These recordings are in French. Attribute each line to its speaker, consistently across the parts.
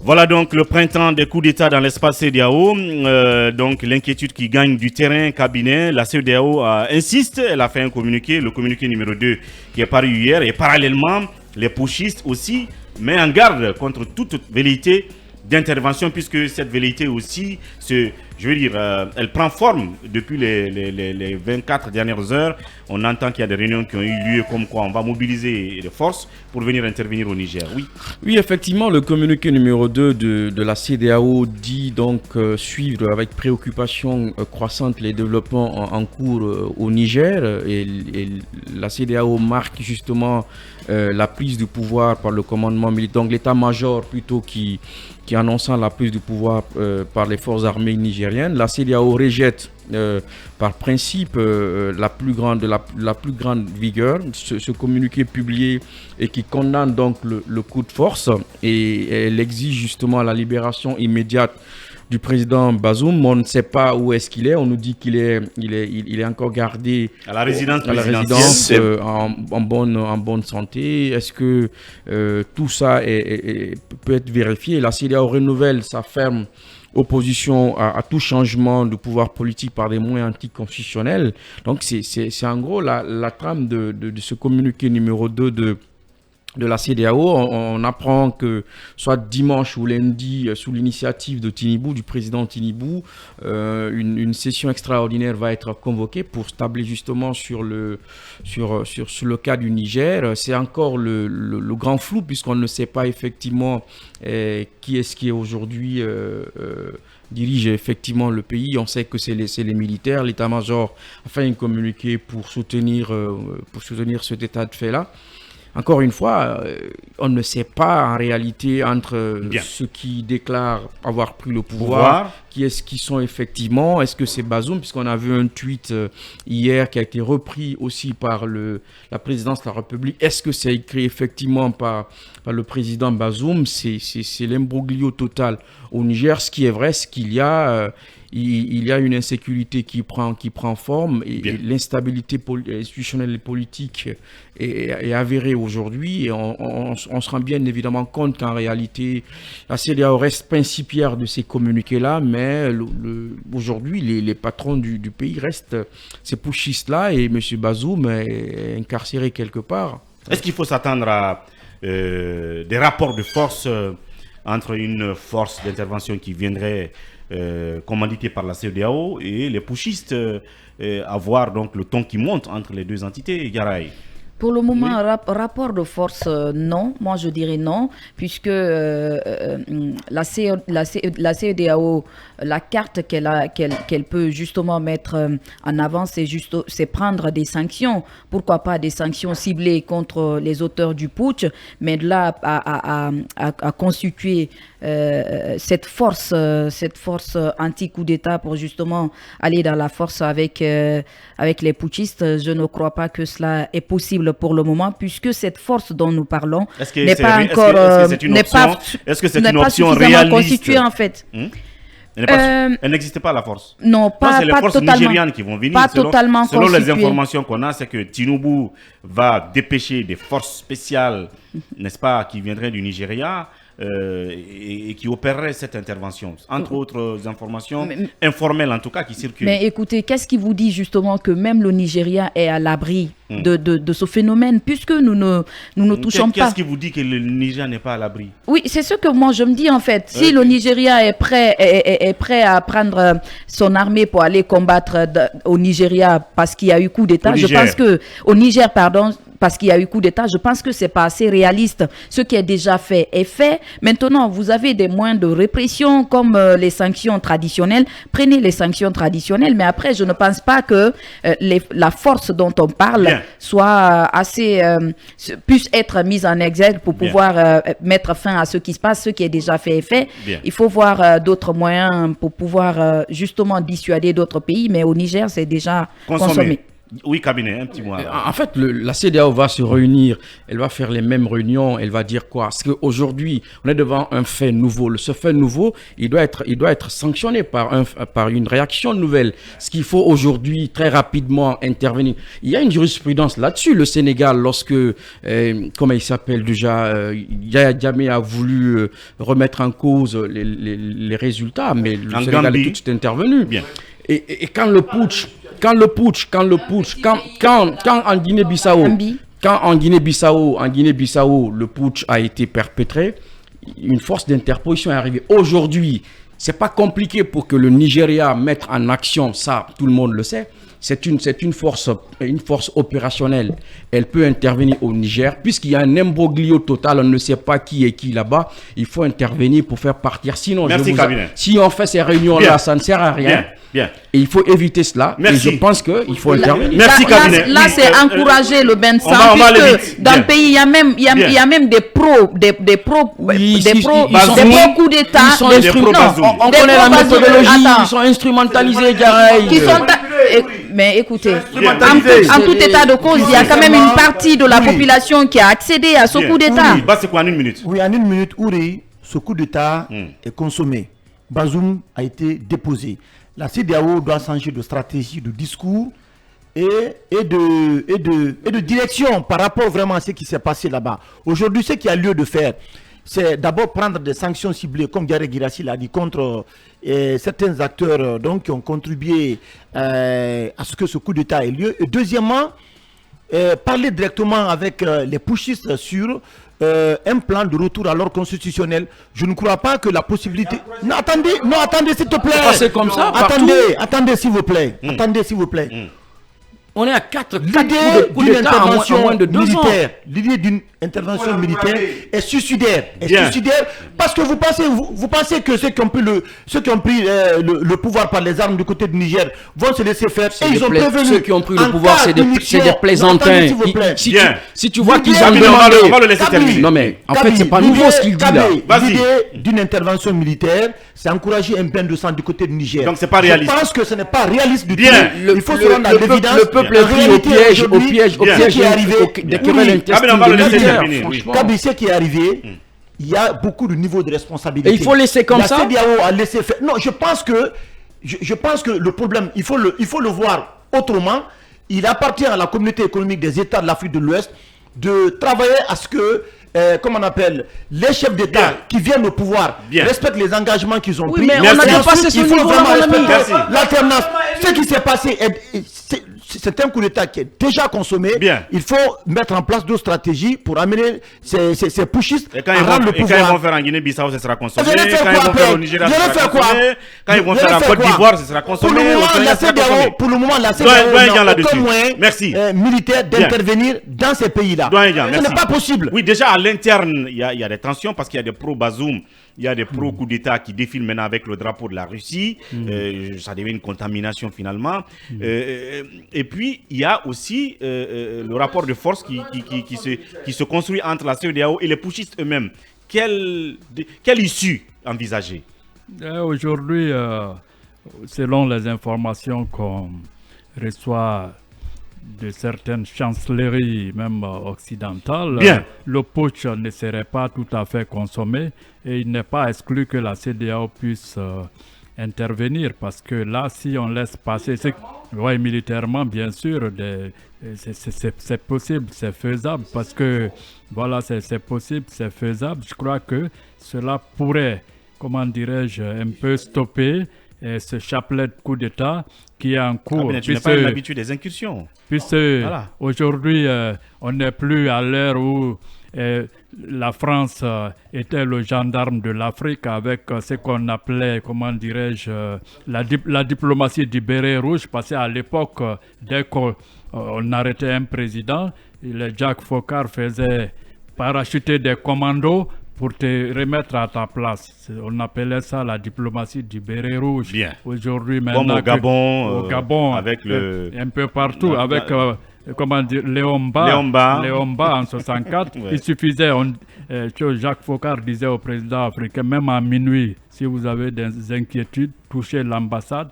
Speaker 1: Voilà donc le printemps des coups d'État dans l'espace CEDEAO. Donc l'inquiétude qui gagne du terrain cabinet. La CEDEAO insiste, elle a fait un communiqué, le communiqué numéro 2 qui est paru hier. Et parallèlement, les putschistes aussi mettent en garde contre toute velléité d'intervention, puisque cette velléité aussi, elle prend forme depuis les 24 dernières heures. On entend qu'il y a des réunions qui ont eu lieu comme quoi on va mobiliser les forces pour venir intervenir au Niger.
Speaker 2: Oui, effectivement, le communiqué numéro 2 de la CEDEAO dit donc suivre avec préoccupation croissante les développements en cours au Niger. Et la CEDEAO marque justement la prise du pouvoir par le commandement militaire, donc l'état-major plutôt qui annonçant la prise du pouvoir par les forces armées nigériennes. La CEDEAO rejette par principe la plus grande vigueur ce communiqué publié et qui condamne donc le coup de force, et elle exige justement la libération immédiate du président Bazoum. On ne sait pas où est-ce qu'il est. On nous dit qu'il est encore gardé
Speaker 1: à la résidence
Speaker 2: en bonne santé. Est-ce que tout ça peut être vérifié? La CEDEAO renouvelle sa ferme opposition à tout changement de pouvoir politique par des moyens anticonstitutionnels. Donc c'est en gros la trame de ce communiqué numéro 2 de la CEDEAO. On apprend que soit dimanche ou lundi, sous l'initiative de Tinibou, du président Tinibou, une session extraordinaire va être convoquée pour stabler justement sur le cas du Niger. C'est encore le grand flou, puisqu'on ne sait pas effectivement qui est aujourd'hui dirige effectivement le pays. On sait que c'est les militaires. L'état-major a fait un communiqué pour soutenir cet état de fait-là. Encore une fois, on ne sait pas en réalité entre ceux qui déclarent avoir pris le pouvoir, qui sont effectivement. Est-ce que c'est Bazoum, puisqu'on a vu un tweet hier qui a été repris aussi par la présidence de la République. Est-ce que c'est écrit effectivement par le président Bazoum? C'est l'imbroglio total au Niger. Ce qui est vrai, c'est qu'il y a une insécurité qui prend forme, et l'instabilité institutionnelle et politique est avérée aujourd'hui, et on se rend bien évidemment compte qu'en réalité la CEDEAO reste principiaire de ces communiqués-là, mais aujourd'hui les patrons du pays restent ces putschistes-là, et M. Bazoum est incarcéré quelque part.
Speaker 1: Est-ce qu'il faut s'attendre à des rapports de force entre une force d'intervention qui viendrait commandité par la CEDEAO et les putschistes, avoir donc le ton qui monte entre les deux entités, Yaraï?
Speaker 3: Pour le moment, rapport de force, non. Moi, je dirais non, puisque la CEDEAO, la carte qu'elle peut justement mettre en avant, c'est prendre des sanctions. Pourquoi pas des sanctions ciblées contre les auteurs du putsch, mais de là à constituer cette force anti-coup d'État pour justement aller dans la force avec les putschistes, je ne crois pas que cela est possible pour le moment, puisque cette force dont nous parlons n'est pas encore suffisamment constituée en fait.
Speaker 1: Elle n'existe pas, la force.
Speaker 3: Non,
Speaker 1: c'est les forces nigérianes qui vont venir.
Speaker 3: Pas totalement
Speaker 1: selon les
Speaker 3: constituée.
Speaker 1: informations qu'on a, c'est que Tinubu va dépêcher des forces spéciales, n'est-ce pas, qui viendraient du Nigeria et qui opéreraient cette intervention. Entre autres informations informelles, en tout cas, qui circulent.
Speaker 3: Mais écoutez, qu'est-ce qui vous dit justement que même le Nigeria est à l'abri de ce phénomène, puisque nous ne touchons pas.
Speaker 1: Qu'est-ce qui vous dit que le Nigeria n'est pas à l'abri?
Speaker 3: Oui, c'est ce que moi je me dis en fait. Si le Nigeria est prêt à prendre son armée pour aller combattre au Nigeria parce qu'il y a eu coup d'État, je pense que au Niger, pardon, parce qu'il y a eu coup d'État, je pense que c'est pas assez réaliste. Ce qui est déjà fait est fait. Maintenant, vous avez des moyens de répression comme les sanctions traditionnelles. Prenez les sanctions traditionnelles, mais après, je ne pense pas que la force dont on parle soit puisse être mise en exergue pour pouvoir mettre fin à ce qui se passe. Ce qui est déjà fait est fait. Il faut voir d'autres moyens pour pouvoir justement dissuader d'autres pays, mais au Niger, c'est déjà consommé.
Speaker 1: Oui, cabinet, un petit mot.
Speaker 2: En fait, la CEDEAO va se réunir, elle va faire les mêmes réunions, elle va dire quoi? Parce qu'aujourd'hui, on est devant un fait nouveau. Ce fait nouveau, il doit être sanctionné par une réaction nouvelle. Ce qu'il faut aujourd'hui, très rapidement, intervenir. Il y a une jurisprudence là-dessus. Le Sénégal, lorsque, comment il s'appelle déjà, Yaya Jammeh a voulu remettre en cause les résultats, mais le Sénégal est tout de suite intervenu.
Speaker 1: Bien.
Speaker 2: Et quand le putsch, quand en Guinée-Bissau, le putsch a été perpétré, une force d'interposition est arrivée. Aujourd'hui, c'est pas compliqué pour que le Nigeria mette en action ça, tout le monde le sait. C'est une force opérationnelle. Elle peut intervenir au Niger. Puisqu'il y a un imbroglio total, on ne sait pas qui est qui là-bas. Il faut intervenir pour faire partir. Sinon, si on fait ces réunions-là, ça ne sert à rien.
Speaker 1: Bien.
Speaker 2: Et il faut éviter cela.
Speaker 1: Merci.
Speaker 2: Et je pense qu'il faut intervenir.
Speaker 1: Merci, cabinet.
Speaker 3: Là, c'est encourager le bain de sang, puisque dans le pays, il y a même des pros coups d'État.
Speaker 2: On connaît la méthodologie, ils sont instrumentalisés,
Speaker 3: mais écoutez, en tout état de cause, il y a quand même une partie de la population qui a accédé à ce coup d'État.
Speaker 1: Oui, c'est quoi en une minute?
Speaker 4: Oui, en une minute, Ouri, ce coup d'État est consommé. Bazoum a été déposé. La CEDEAO doit changer de stratégie, de discours et de direction par rapport vraiment à ce qui s'est passé là-bas. Aujourd'hui, ce qu'il y a lieu de faire, c'est d'abord prendre des sanctions ciblées, comme Diarra Girassi l'a dit, contre certains acteurs qui ont contribué à ce que ce coup d'État ait lieu. Et deuxièmement, parler directement avec les pushistes sur un plan de retour à l'ordre constitutionnel. Je ne crois pas que la possibilité... Non, attendez, s'il te plaît.
Speaker 2: C'est comme ça,
Speaker 4: attendez, s'il vous plaît. Attendez, s'il vous plaît.
Speaker 2: On est à 4
Speaker 4: coups d'État en moins de 2 ans.
Speaker 5: L'idée d'une intervention militaire est suicidaire. Parce que vous pensez que ceux qui ont pris le pouvoir par les armes du côté du Niger vont se laisser faire. Et ils ont prévenu.
Speaker 2: Ceux qui ont pris le pouvoir, c'est des plaisantins. Si tu vois qu'ils ont demandé.
Speaker 1: On va le laisser terminer.
Speaker 2: Non mais en fait, c'est pas nouveau ce qu'il dit là.
Speaker 5: L'idée d'une intervention militaire, c'est encourager un bain de sang du côté du Niger.
Speaker 1: Donc c'est pas réaliste.
Speaker 5: Je pense que ce n'est pas réaliste du tout.
Speaker 2: Il faut se rendre à l'évidence. Le peuple est pris au piège
Speaker 5: qui est arrivé.
Speaker 2: Franchement.
Speaker 5: Ce qui est arrivé, il y a beaucoup de niveaux de responsabilité.
Speaker 2: Et il faut laisser comme ça.
Speaker 5: La CEDEAO a laissé faire. Non, je pense que le problème, il faut le voir autrement. Il appartient à la communauté économique des États de l'Afrique de l'Ouest de travailler à ce que, comment on appelle, les chefs d'État qui viennent au pouvoir respectent les engagements qu'ils ont pris.
Speaker 2: Mais on a dépassé ce niveau,
Speaker 5: l'alternance. Ce qui s'est passé, c'est un coup d'État qui est déjà consommé. Il faut mettre en place d'autres stratégies pour amener ces pushistes à rendre le pouvoir.
Speaker 1: Et quand ils vont faire en Guinée-Bissau, ce sera consommé.
Speaker 5: Quand ils vont faire au Nigeria, ce sera consommé.
Speaker 1: Quand ils vont faire en Côte d'Ivoire, ce sera consommé.
Speaker 5: Pour le moment, la CEDEAO n'a aucun moyen militaire d'intervenir dans ces pays-là. Ce n'est pas possible.
Speaker 1: Oui, déjà à l'interne, il y a des tensions parce qu'il y a des pro-Bazoum. Il y a des pro-coups d'État qui défilent maintenant avec le drapeau de la Russie. Ça devient une contamination finalement. Et puis, il y a aussi le rapport de force qui se construit entre la CEDEAO et les pushistes eux-mêmes. Quelle issue envisager?
Speaker 6: Aujourd'hui, selon les informations qu'on reçoit de certaines chancelleries, même occidentales, le putsch ne serait pas tout à fait consommé et il n'est pas exclu que la CEDEAO puisse intervenir parce que là, si on laisse passer, militairement, bien sûr, c'est possible, c'est faisable parce que, voilà, c'est possible, c'est faisable. Je crois que cela pourrait, comment dirais-je, un peu stopper ce chapelet de coup d'État qui est en cours.
Speaker 1: Tu n'as pas l'habitude des incursions.
Speaker 6: Puisque aujourd'hui, on n'est plus à l'ère où la France était le gendarme de l'Afrique avec ce qu'on appelait, comment dirais-je, la diplomatie du béret rouge, parce qu'à l'époque, dès qu'on arrêtait un président, Jacques Foccart faisait parachuter des commandos pour te remettre à ta place. On appelait ça la diplomatie du béret rouge. Aujourd'hui, maintenant,
Speaker 1: au Gabon,
Speaker 6: avec un peu partout, avec comment dire, Léomba en 64. Il suffisait, Jacques Foccart disait au président africain, même à minuit, si vous avez des inquiétudes, touchez l'ambassade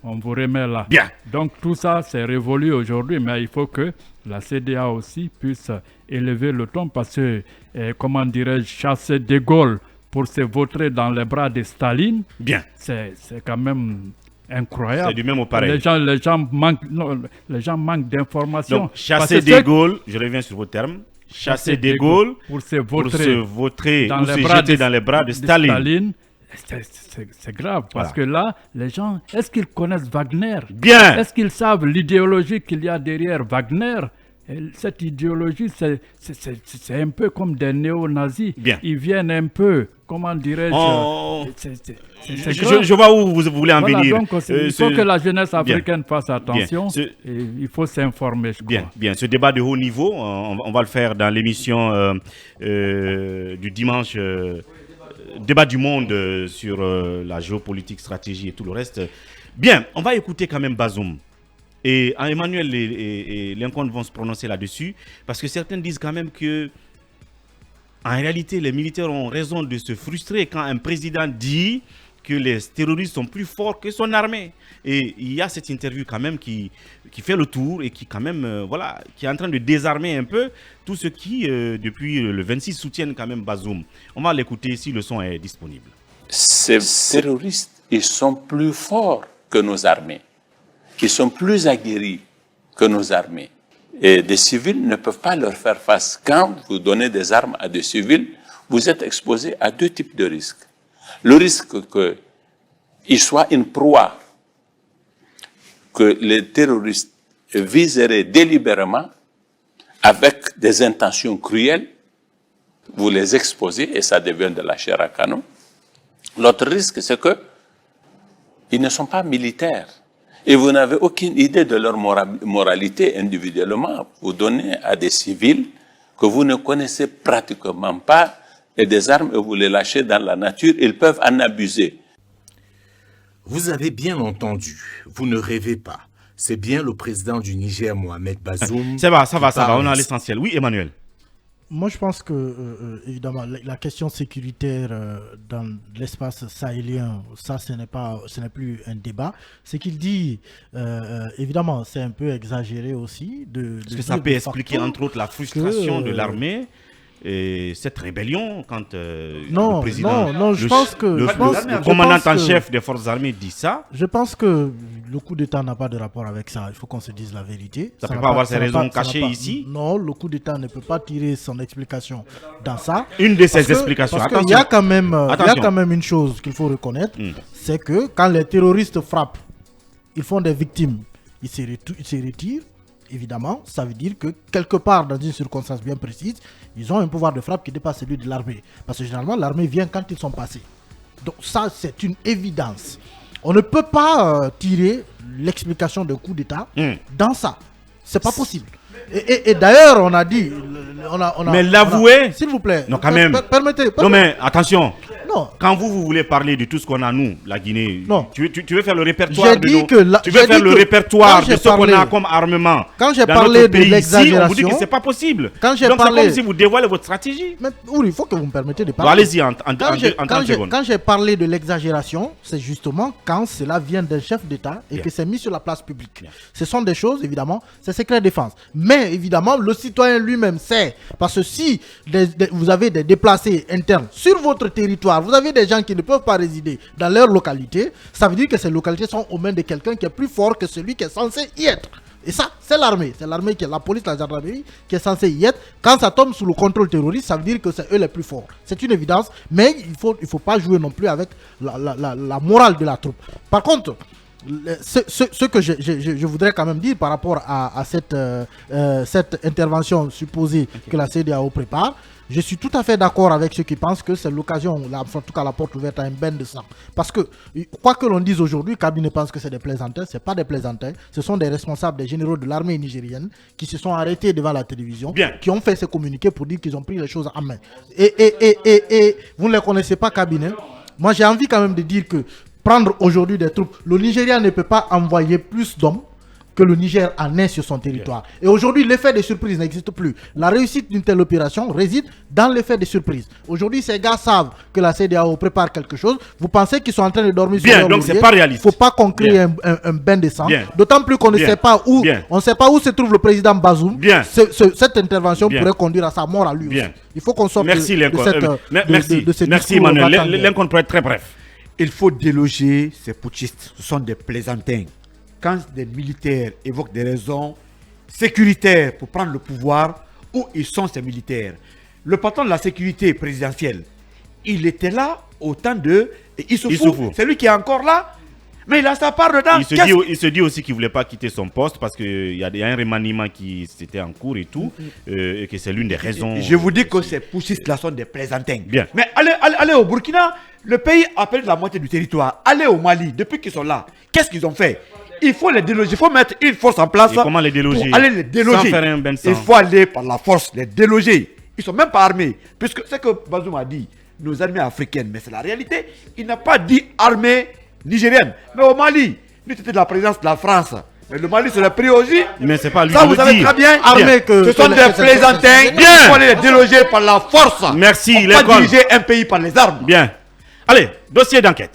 Speaker 6: on vous remet là.
Speaker 1: Bien.
Speaker 6: Donc tout ça, c'est révolu aujourd'hui, mais il faut que la CEDEAO aussi puisse élever le ton parce que, comment dirais-je, chasser De Gaulle pour se vautrer dans les bras de Staline,
Speaker 1: Bien.
Speaker 6: c'est quand même incroyable.
Speaker 1: C'est du même au pareil.
Speaker 6: Les gens manquent d'informations.
Speaker 1: Donc, chasser De Gaulle, je reviens sur vos termes, chasser De Gaulle
Speaker 6: pour se
Speaker 1: vautrer
Speaker 6: dans
Speaker 1: ou
Speaker 6: les
Speaker 1: se
Speaker 6: bras
Speaker 1: jeter dans les bras de Staline.
Speaker 6: C'est grave parce que là, les gens, est-ce qu'ils connaissent Wagner?
Speaker 1: Bien.
Speaker 6: Est-ce qu'ils savent l'idéologie qu'il y a derrière Wagner? Et cette idéologie, c'est un peu comme des néo-nazis.
Speaker 1: Bien.
Speaker 6: Ils viennent un peu, comment dirais-je,
Speaker 1: je vois où vous voulez en venir.
Speaker 6: Donc, il faut que la jeunesse africaine fasse attention. Et il faut s'informer, je crois.
Speaker 1: Bien. Ce débat de haut niveau, on va le faire dans l'émission du dimanche, débat du monde sur la géopolitique, stratégie et tout le reste. Bien, on va écouter quand même Bazoum. Et Emmanuel et Lincoln vont se prononcer là-dessus, parce que certains disent quand même que, en réalité, les militaires ont raison de se frustrer quand un président dit que les terroristes sont plus forts que son armée. Et il y a cette interview quand même qui fait le tour et qui quand même, qui est en train de désarmer un peu tous ceux qui, depuis le 26, soutiennent quand même Bazoum. On va l'écouter si le son est disponible.
Speaker 7: Ces terroristes, ils sont plus forts que nos armées. Ils sont plus aguerris que nos armées. Et des civils ne peuvent pas leur faire face. Quand vous donnez des armes à des civils, vous êtes exposé à deux types de risques. Le risque qu'ils soient une proie, que les terroristes viseraient délibérément avec des intentions cruelles, vous les exposez et ça devient de la chair à canon. L'autre risque, c'est qu'ils ne sont pas militaires. Et vous n'avez aucune idée de leur moralité individuellement. Vous donnez à des civils que vous ne connaissez pratiquement pas et des armes et vous les lâchez dans la nature, ils peuvent en abuser.
Speaker 8: Vous avez bien entendu, vous ne rêvez pas. C'est bien le président du Niger, Mohamed Bazoum.
Speaker 1: Ça va, on a l'essentiel. Oui, Emmanuel.
Speaker 5: Moi, je pense que, évidemment, la question sécuritaire dans l'espace sahélien, ça, ce n'est plus un débat. Ce qu'il dit, évidemment, c'est un peu exagéré aussi.
Speaker 1: Parce que ça peut expliquer, entre autres, la frustration de l'armée et cette rébellion quand le président,
Speaker 5: je pense que
Speaker 1: le commandant en chef des forces armées dit ça.
Speaker 5: Je pense que le coup d'État n'a pas de rapport avec ça. Il faut qu'on se dise la vérité.
Speaker 1: Ça ne peut pas avoir ses raisons cachées ici.
Speaker 5: Non, le coup d'État ne peut pas tirer son explication dans ça.
Speaker 1: Une de ses explications.
Speaker 5: Parce qu'il y a quand même une chose qu'il faut reconnaître, c'est que quand les terroristes frappent, ils font des victimes, ils se retirent. Évidemment, ça veut dire que quelque part, dans une circonstance bien précise, ils ont un pouvoir de frappe qui dépasse celui de l'armée. Parce que généralement, l'armée vient quand ils sont passés. Donc ça, c'est une évidence. On ne peut pas tirer l'explication de coup d'État dans ça. C'est pas possible. Et d'ailleurs, on a dit...
Speaker 1: mais l'avouer...
Speaker 5: S'il vous plaît.
Speaker 1: Non, quand même.
Speaker 5: Permettez.
Speaker 1: Non, mais attention.
Speaker 5: Non.
Speaker 1: Quand vous voulez parler de tout ce qu'on a, nous, la Guinée,
Speaker 5: non.
Speaker 1: Tu veux faire le répertoire de nos...
Speaker 5: Tu veux faire
Speaker 1: le répertoire de ce qu'on a comme armement.
Speaker 5: Quand j'ai parlé de l'exagération...
Speaker 1: On vous dit que c'est pas possible.
Speaker 5: Donc c'est
Speaker 1: comme si vous dévoilez votre stratégie.
Speaker 5: Mais oui, il faut que vous me permettez de parler.
Speaker 1: Allez-y, en 30 secondes.
Speaker 5: Quand j'ai parlé de l'exagération, c'est justement quand cela vient d'un chef d'État et que c'est mis sur la place publique. Ce sont des choses, évidemment, c'est secret défense. Mais évidemment, le citoyen lui-même sait. Parce que si vous avez des déplacés internes sur votre territoire, vous avez des gens qui ne peuvent pas résider dans leur localité, ça veut dire que ces localités sont aux mains de quelqu'un qui est plus fort que celui qui est censé y être. Et ça, c'est l'armée. C'est l'armée qui est la police, la gendarmerie qui est censée y être. Quand ça tombe sous le contrôle terroriste, ça veut dire que c'est eux les plus forts. C'est une évidence, mais il faut pas jouer non plus avec la morale de la troupe. Par contre, ce que je voudrais quand même dire par rapport à cette intervention supposée que la CEDEAO prépare, je suis tout à fait d'accord avec ceux qui pensent que c'est l'occasion, en tout cas la porte ouverte à un bain de sang. Parce que, quoi que l'on dise aujourd'hui, Kabine pense que c'est des plaisantins, ce n'est pas des plaisantins, ce sont des responsables, des généraux de l'armée nigérienne qui se sont arrêtés devant la télévision, qui ont fait ces communiqués pour dire qu'ils ont pris les choses en main. Et vous ne les connaissez pas, Kabine. Moi, j'ai envie quand même de dire que prendre aujourd'hui des troupes, le Nigeria ne peut pas envoyer plus d'hommes que le Niger en ait sur son territoire. Et aujourd'hui, l'effet des surprises n'existe plus. La réussite d'une telle opération réside dans l'effet des surprises. Aujourd'hui, ces gars savent que la CEDEAO prépare quelque chose. Vous pensez qu'ils sont en train de dormir sur leur
Speaker 1: donc c'est pas réaliste.
Speaker 5: Il ne faut pas qu'on crée un bain de sang. D'autant plus qu'on ne sait pas où, on ne sait pas où se trouve le président Bazoum. Cette intervention pourrait conduire à sa mort à lui aussi. Il faut qu'on sorte de cette
Speaker 1: Merci Emmanuel. Lincoln peut être très bref.
Speaker 9: Il faut déloger ces putschistes. Ce sont des plaisantins. Quand des militaires évoquent des raisons sécuritaires pour prendre le pouvoir, où ils sont ces militaires? Le patron de la sécurité présidentielle, il était là au temps de Issoufou. C'est lui qui est encore là, mais il a sa part dedans.
Speaker 1: Il se dit aussi qu'il ne voulait pas quitter son poste parce qu'il y a un remaniement qui était en cours et tout, et que c'est l'une des raisons.
Speaker 9: Je vous dis que ces putschistes-là sont des plaisantins.
Speaker 1: Bien.
Speaker 9: Mais allez au Burkina, le pays a perdu la moitié du territoire. Allez au Mali, depuis qu'ils sont là, qu'est-ce qu'ils ont fait? Il faut les déloger, il faut mettre une force en place.
Speaker 1: Et comment les déloger?
Speaker 9: Pour aller les déloger.
Speaker 1: Sans faire un bain de sang.
Speaker 9: Il faut aller par la force, les déloger. Ils ne sont même pas armés. Puisque c'est que Bazoum a dit, nos armées africaines, mais c'est la réalité. Il n'a pas dit armée nigérienne. Mais au Mali, nous c'était de la présidence de la France. Mais le Mali se l'a pris aussi.
Speaker 1: Mais c'est pas lui.
Speaker 9: Ça, vous savez très bien. Armée que ce sont des plaisantins. Il faut les déloger par la force.
Speaker 1: Merci.
Speaker 9: On ne peut pas diriger un pays par les armes.
Speaker 1: Bien. Allez, dossier d'enquête.